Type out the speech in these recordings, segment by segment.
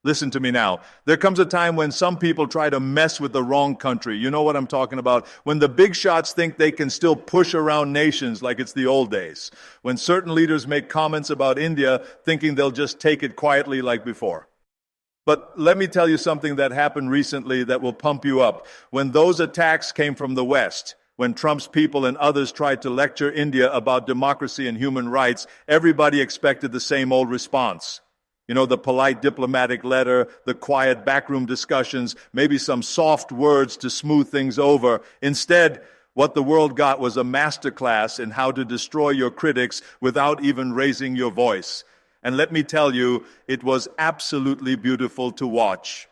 Listen to me now. There comes a time when some people try to mess with the wrong country. You know what I'm talking about? When the big shots think they can still push around nations like it's the old days. When certain leaders make comments about India thinking they'll just take it quietly like before. But let me tell you something that happened recently that will pump you up. When those attacks came from the West, when Trump's people and others tried to lecture India about democracy and human rights, everybody expected the same old response. You know, the polite diplomatic letter, the quiet backroom discussions, maybe some soft words to smooth things over. Instead, what the world got was a masterclass in how to destroy your critics without even raising your voice. And let me tell you, it was absolutely beautiful to watch.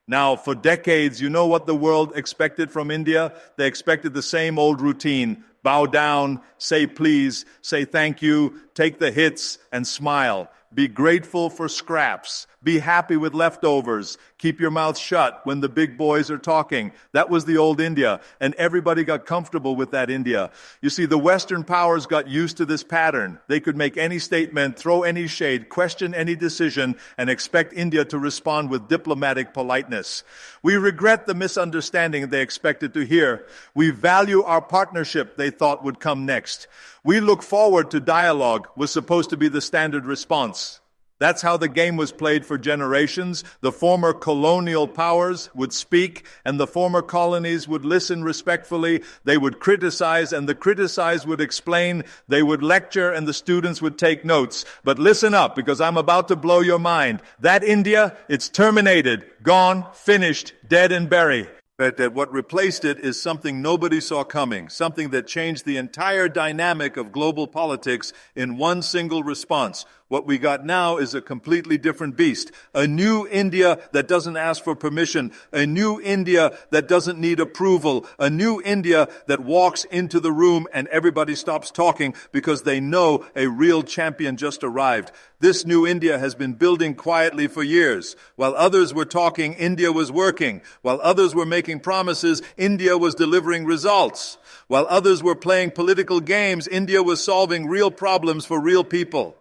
Now, for decades, you know what the world expected from India? They expected the same old routine. Bow down, say please, say thank you, take the hits, and smile. Be grateful for scraps. Be happy with leftovers. Keep your mouth shut when the big boys are talking. That was the old India, and everybody got comfortable with that India. You see, the Western powers got used to this pattern. They could make any statement, throw any shade, question any decision, and expect India to respond with diplomatic politeness. We regret the misunderstanding they expected to hear. We value our partnership they thought would come next. We look forward to dialogue was supposed to be the standard response. That's how the game was played for generations. The former colonial powers would speak, and the former colonies would listen respectfully. They would criticize, and the criticized would explain. They would lecture, and the students would take notes. But listen up, because I'm about to blow your mind. That India, it's terminated, gone, finished, dead and buried. That what replaced it is something nobody saw coming, something that changed the entire dynamic of global politics in one single response. What we got now is a completely different beast. A new India that doesn't ask for permission. A new India that doesn't need approval. A new India that walks into the room and everybody stops talking because they know a real champion just arrived. This new India has been building quietly for years. While others were talking, India was working. While others were making promises, India was delivering results. While others were playing political games, India was solving real problems for real people.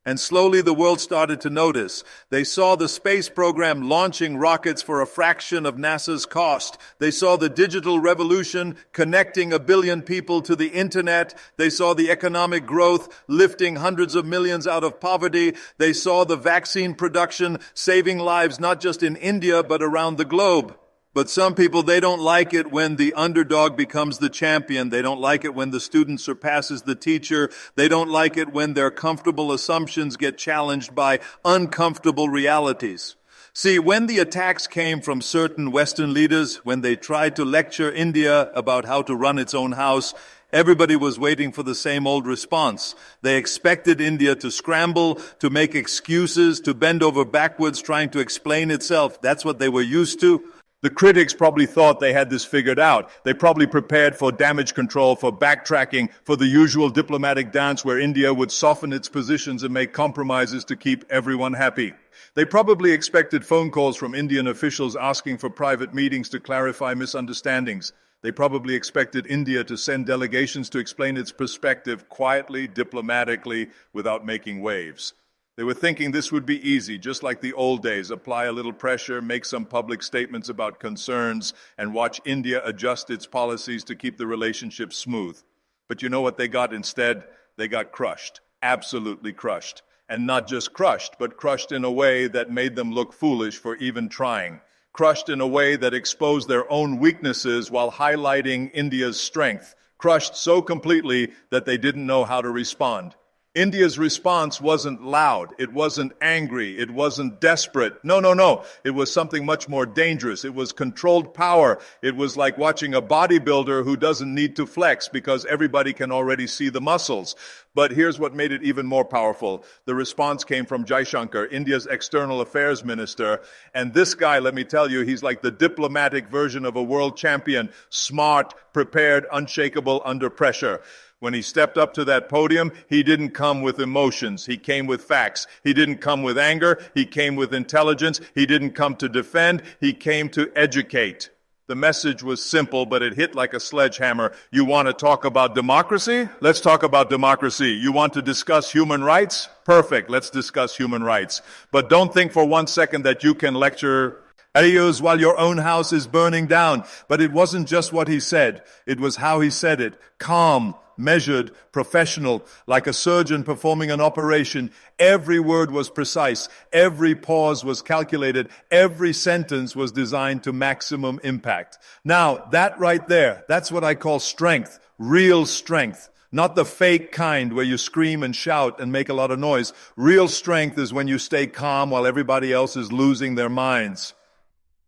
And slowly the world started to notice. They saw the space program launching rockets for a fraction of NASA's cost. They saw the digital revolution connecting 1 billion people to the internet. They saw the economic growth lifting hundreds of millions out of poverty. They saw the vaccine production saving lives not just in India but around the globe. But some people, they don't like it when the underdog becomes the champion. They don't like it when the student surpasses the teacher. They don't like it when their comfortable assumptions get challenged by uncomfortable realities. See, when the attacks came from certain Western leaders, when they tried to lecture India about how to run its own house, everybody was waiting for the same old response. They expected India to scramble, to make excuses, to bend over backwards trying to explain itself. That's what they were used to. The critics probably thought they had this figured out. They probably prepared for damage control, for backtracking, for the usual diplomatic dance where India would soften its positions and make compromises to keep everyone happy. They probably expected phone calls from Indian officials asking for private meetings to clarify misunderstandings. They probably expected India to send delegations to explain its perspective quietly, diplomatically, without making waves. They were thinking this would be easy, just like the old days. Apply a little pressure, make some public statements about concerns, and watch India adjust its policies to keep the relationship smooth. But you know what they got instead? They got crushed, absolutely crushed. And not just crushed, but crushed in a way that made them look foolish for even trying. Crushed in a way that exposed their own weaknesses while highlighting India's strength. Crushed so completely that they didn't know how to respond. India's response wasn't loud, it wasn't angry, it wasn't desperate. No. It was something much more dangerous. It was controlled power. It was like watching a bodybuilder who doesn't need to flex because everybody can already see the muscles. But here's what made it even more powerful. The response came from JAISHANKAR, India's external affairs minister. And this guy, let me tell you, he's like the diplomatic version of a world champion. Smart, prepared, unshakable under pressure. When he stepped up to that podium, he didn't come with emotions. He came with facts. He didn't come with anger. He came with intelligence. He didn't come to defend. He came to educate. The message was simple, but it hit like a sledgehammer. You want to talk about democracy? Let's talk about democracy. You want to discuss human rights? Perfect. Let's discuss human rights. But don't think for 1 second that you can lecture Adios while your own house is burning down. But it wasn't just what he said. It was how he said it. Calm, measured, professional, like a surgeon performing an operation. Every word was precise. Every pause was calculated. Every sentence was designed to maximum impact. Now, that right there, that's what I call strength, real strength. Not the fake kind where you scream and shout and make a lot of noise. Real strength is when you stay calm while everybody else is losing their minds.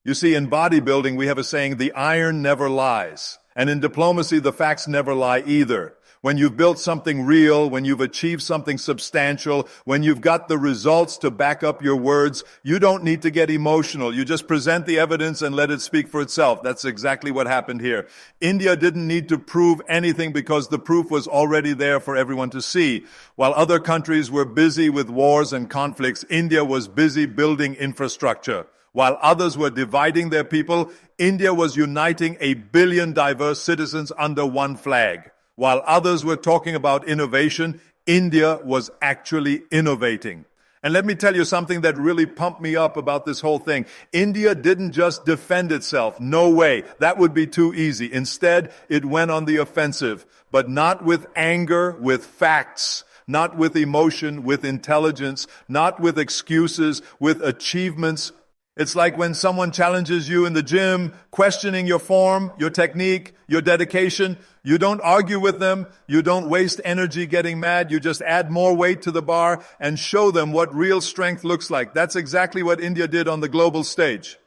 You see, in bodybuilding, we have a saying, the iron never lies. And in diplomacy, the facts never lie either. When you've built something real, when you've achieved something substantial, when you've got the results to back up your words, you don't need to get emotional. You just present the evidence and let it speak for itself. That's exactly what happened here. India didn't need to prove anything because the proof was already there for everyone to see. While other countries were busy with wars and conflicts, India was busy building infrastructure. While others were dividing their people, India was uniting 1 billion diverse citizens under one flag. While others were talking about innovation, India was actually innovating. And let me tell you something that really pumped me up about this whole thing. India didn't just defend itself. No way. That would be too easy. Instead, it went on the offensive. But not with anger, with facts. Not with emotion, with intelligence. Not with excuses, with achievements. It's like when someone challenges you in the gym, questioning your form, your technique, your dedication. You don't argue with them. You don't waste energy getting mad. You just add more weight to the bar and show them what real strength looks like. That's exactly what India did on the global stage.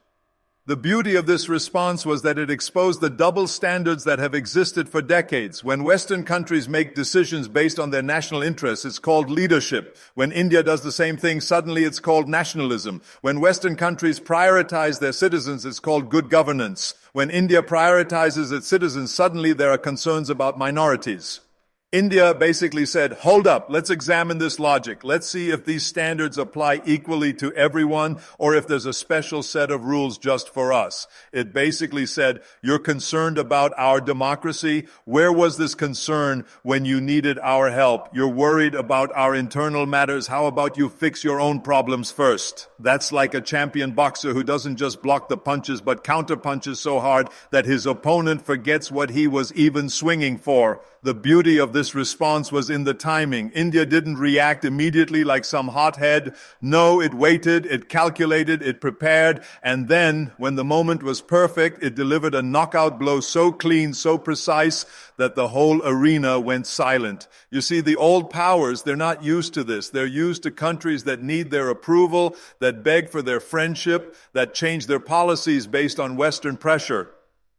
The beauty of this response was that it exposed the double standards that have existed for decades. When Western countries make decisions based on their national interests, it's called leadership. When India does the same thing, suddenly it's called nationalism. When Western countries prioritize their citizens, it's called good governance. When India prioritizes its citizens, suddenly there are concerns about minorities. India basically said, hold up, let's examine this logic. Let's see if these standards apply equally to everyone or if there's a special set of rules just for us. It basically said, you're concerned about our democracy. Where was this concern when you needed our help? You're worried about our internal matters. How about you fix your own problems first? That's like a champion boxer who doesn't just block the punches but counter punches so hard that his opponent forgets what he was even swinging for. The beauty of this response was in the timing. India didn't react immediately like some hothead. No, it waited, it calculated, it prepared, and then, when the moment was perfect, it delivered a knockout blow so clean, so precise, that the whole arena went silent. You see, the old powers, they're not used to this. They're used to countries that need their approval, that beg for their friendship, that change their policies based on Western pressure.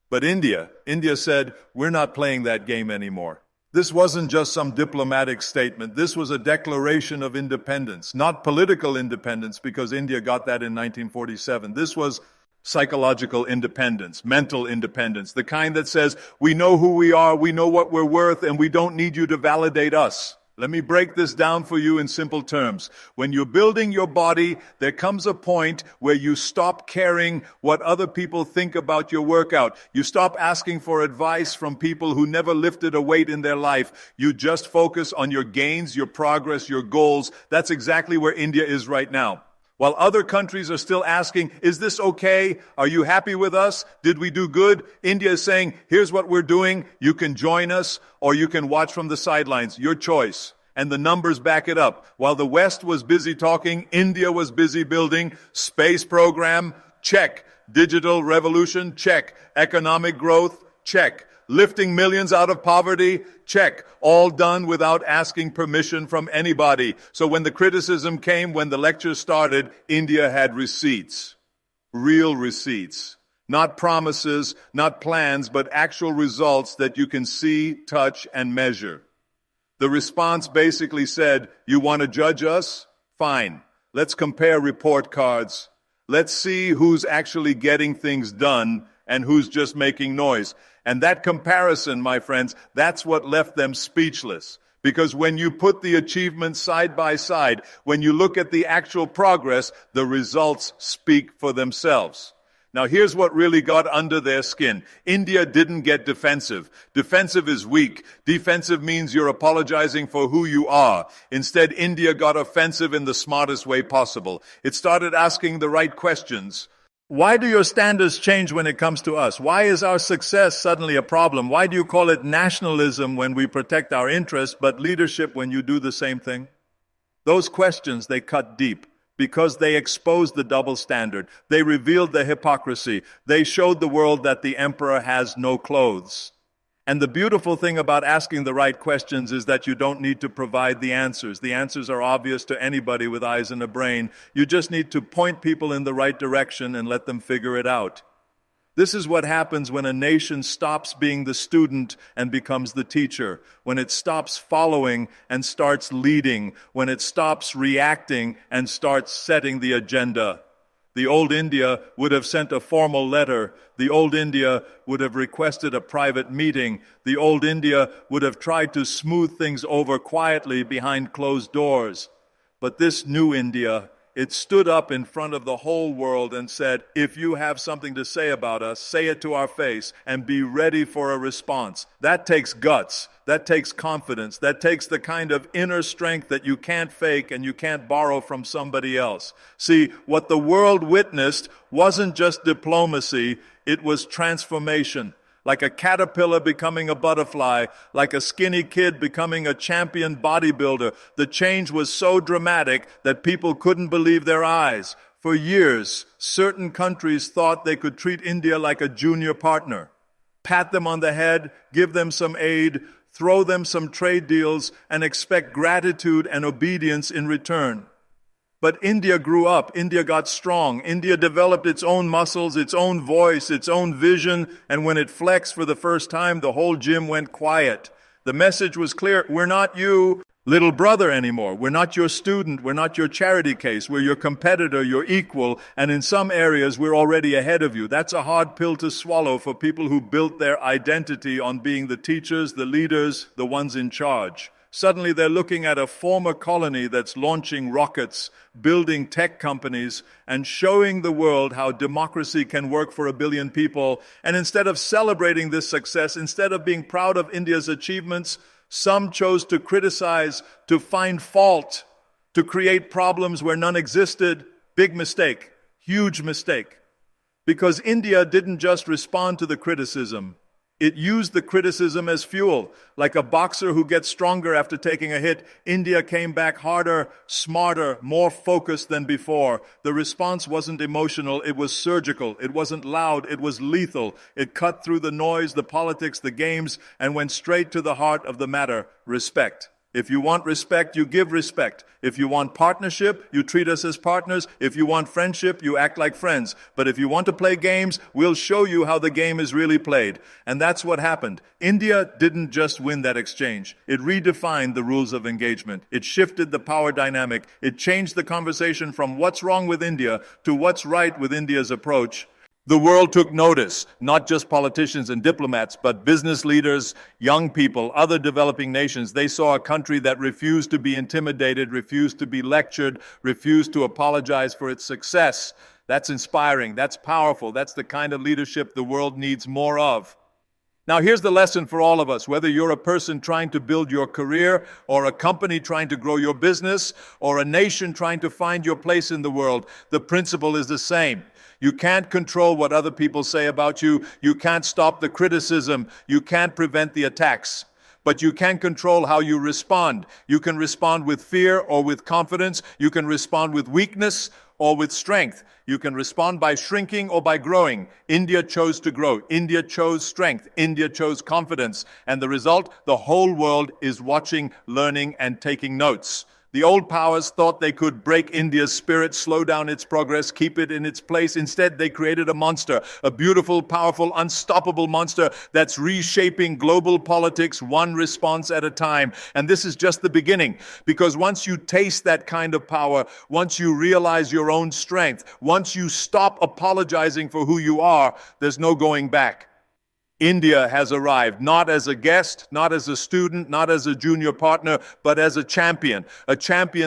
But India said, we're not playing that game anymore. This wasn't just some diplomatic statement. This was a declaration of independence, not political independence, because India got that in 1947. This was psychological independence, mental independence, the kind that says, we know who we are, we know what we're worth, and we don't need you to validate us. Let me break this down for you in simple terms. When you're building your body, there comes a point where you stop caring what other people think about your workout. You stop asking for advice from people who never lifted a weight in their life. You just focus on your gains, your progress, your goals. That's exactly where India is right now. While other countries are still asking, is this okay? Are you happy with us? Did we do good? India is saying, here's what we're doing. You can join us or you can watch from the sidelines. Your choice. And the numbers back it up. While the West was busy talking, India was busy building. Space program, check. Digital revolution, check. Economic growth, check. Lifting millions out of poverty, check. All done without asking permission from anybody. So when the criticism came, when the lecture started, India had receipts. Real receipts. Not promises, not plans, but actual results that you can see, touch, and measure. The response basically said, you want to judge us? Fine. Let's compare report cards. Let's see who's actually getting things done and who's just making noise. And that comparison, my friends, that's what left them speechless. Because when you put the achievements side by side, when you look at the actual progress, the results speak for themselves. Now here's what really got under their skin. India didn't get defensive. Defensive is weak. Defensive means you're apologizing for who you are. Instead, India got offensive in the smartest way possible. It started asking the right questions. Why do your standards change when it comes to us? Why is our success suddenly a problem? Why do you call it nationalism when we protect our interests, but leadership when you do the same thing? Those questions, they cut deep. Because they exposed the double standard. They revealed the hypocrisy. They showed the world that the emperor has no clothes. And the beautiful thing about asking the right questions is that you don't need to provide the answers. The answers are obvious to anybody with eyes and a brain. You just need to point people in the right direction and let them figure it out. This is what happens when a nation stops being the student and becomes the teacher, when it stops following and starts leading, when it stops reacting and starts setting the agenda. The old India would have sent a formal letter. The old India would have requested a private meeting. The old India would have tried to smooth things over quietly behind closed doors. But this new India, it stood up in front of the whole world and said, if you have something to say about us, say it to our face and be ready for a response. That takes guts. That takes confidence. That takes the kind of inner strength that you can't fake and you can't borrow from somebody else. See, what the world witnessed wasn't just diplomacy, it was transformation. Like a caterpillar becoming a butterfly, like a skinny kid becoming a champion bodybuilder. The change was so dramatic that people couldn't believe their eyes. For years, certain countries thought they could treat India like a junior partner. Pat them on the head, give them some aid, throw them some trade deals, and expect gratitude and obedience in return. But India grew up, India got strong, India developed its own muscles, its own voice, its own vision, and when it flexed for the first time, the whole gym went quiet. The message was clear, we're not you, little brother anymore. We're not your student, we're not your charity case, we're your competitor, your equal, and in some areas we're already ahead of you. That's a hard pill to swallow for people who built their identity on being the teachers, the leaders, the ones in charge. Suddenly they're looking at a former colony that's launching rockets, building tech companies, and showing the world how democracy can work for 1 billion people. And instead of celebrating this success, instead of being proud of India's achievements, some chose to criticize, to find fault, to create problems where none existed. Big mistake, huge mistake. Because India didn't just respond to the criticism. It used the criticism as fuel. Like a boxer who gets stronger after taking a hit, India came back harder, smarter, more focused than before. The response wasn't emotional, it was surgical. It wasn't loud, it was lethal. It cut through the noise, the politics, the games, and went straight to the heart of the matter: respect. If you want respect, you give respect. If you want partnership, you treat us as partners. If you want friendship, you act like friends. But if you want to play games, we'll show you how the game is really played. And that's what happened. India didn't just win that exchange. It redefined the rules of engagement. It shifted the power dynamic. It changed the conversation from what's wrong with India to what's right with India's approach. The world took notice, not just politicians and diplomats, but business leaders, young people, other developing nations. They saw a country that refused to be intimidated, refused to be lectured, refused to apologize for its success. That's inspiring, that's powerful, that's the kind of leadership the world needs more of. Now here's the lesson for all of us, whether you're a person trying to build your career, or a company trying to grow your business, or a nation trying to find your place in the world, the principle is the same. You can't control what other people say about you. You can't stop the criticism. You can't prevent the attacks. But you can control how you respond. You can respond with fear or with confidence. You can respond with weakness or with strength. You can respond by shrinking or by growing. India chose to grow. India chose strength. India chose confidence. And the result, the whole world is watching, learning, and taking notes. The old powers thought they could break India's spirit, slow down its progress, keep it in its place. Instead, they created a monster, a beautiful, powerful, unstoppable monster that's reshaping global politics one response at a time. And this is just the beginning, because once you taste that kind of power, once you realize your own strength, once you stop apologizing for who you are, there's no going back. India has arrived, not as a guest, not as a student, not as a junior partner, but as a champion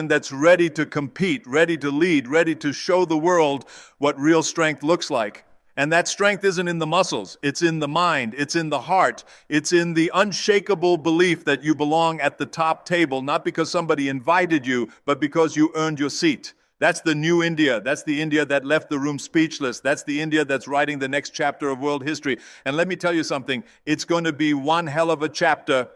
that's ready to compete, ready to lead, ready to show the world what real strength looks like. And that strength isn't in the muscles. It's in the mind. It's in the heart. It's in the unshakable belief that you belong at the top table, not because somebody invited you, but because you earned your seat. That's the new India. That's the India that left the room speechless. That's the India that's writing the next chapter of world history. And let me tell you something. It's going to be one hell of a chapter